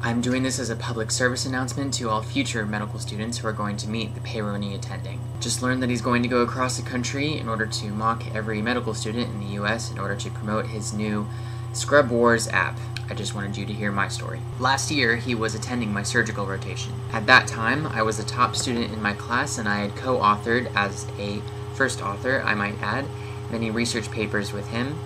I'm doing this as a public service announcement to all future medical students who are going to meet the Peyronie Attending. Just learned that he's going to go across the country in order to mock every medical student in the US in order to promote his new Scrub Wars app. I just wanted you to hear my story. Last year, he was attending my surgical rotation. At that time, I was a top student in my class and I had co-authored, as a first author, I might add, many research papers with him,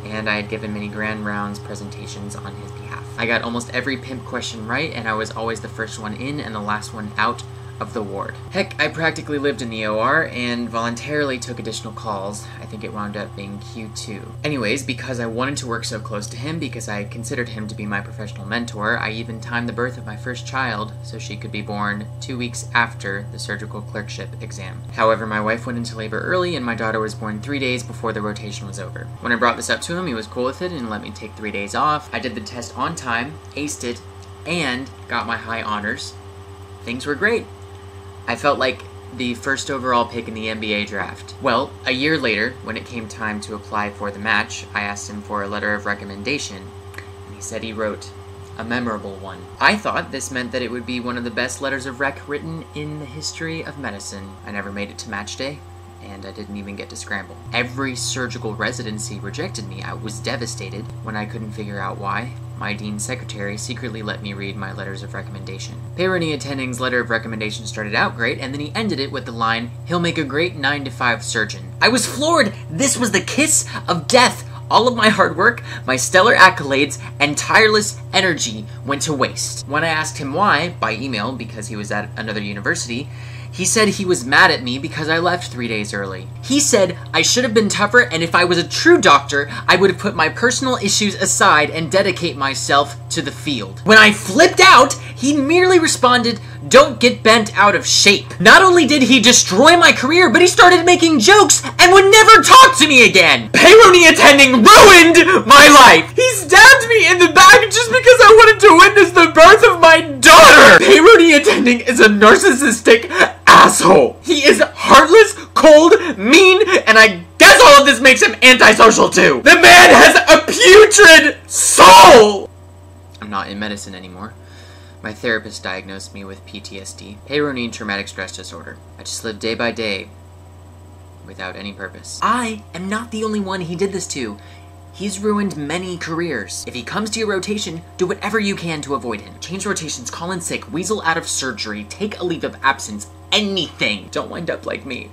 and I had given many grand rounds presentations on his behalf. I got almost every pimp question right, and I was always the first one in and the last one out of the ward. Heck, I practically lived in the OR and voluntarily took additional calls. I think it wound up being Q2. Anyways, because I wanted to work so close to him, because I considered him to be my professional mentor, I even timed the birth of my first child so she could be born 2 weeks after the surgical clerkship exam. However, my wife went into labor early and my daughter was born 3 days before the rotation was over. When I brought this up to him, he was cool with it and let me take 3 days off. I did the test on time, aced it, and got my high honors. Things were great. I felt like the first overall pick in the NBA draft. Well, a year later, when it came time to apply for the match, I asked him for a letter of recommendation, and he said he wrote a memorable one. I thought this meant that it would be one of the best letters of rec written in the history of medicine. I never made it to match day, and I didn't even get to scramble. Every surgical residency rejected me. I was devastated. When I couldn't figure out why, my dean's secretary secretly let me read my letters of recommendation. Peyronie Attending's letter of recommendation started out great, and then he ended it with the line, "He'll make a great 9-to-5 surgeon." I was floored! This was the kiss of death! All of my hard work, my stellar accolades, and tireless energy went to waste. When I asked him why, by email, because he was at another university, he said he was mad at me because I left 3 days early. He said I should have been tougher, and if I was a true doctor, I would have put my personal issues aside and dedicate myself to the field. When I flipped out, he merely responded, "Don't get bent out of shape." Not only did he destroy my career, but he started making jokes and would never talk to me again. Peyronie Attending ruined my life. He stabbed me in the back just because I wanted to witness the birth of my daughter. Peyronie Attending is a narcissistic asshole. He is heartless, cold, mean, and I guess all of this makes him antisocial too. The man has a putrid soul! I'm not in medicine anymore. My therapist diagnosed me with PTSD, Peyronie traumatic stress disorder. I just live day by day without any purpose. I am not the only one he did this to. He's ruined many careers. If he comes to your rotation, do whatever you can to avoid him. Change rotations, call in sick, weasel out of surgery, take a leave of absence, anything. Don't wind up like me.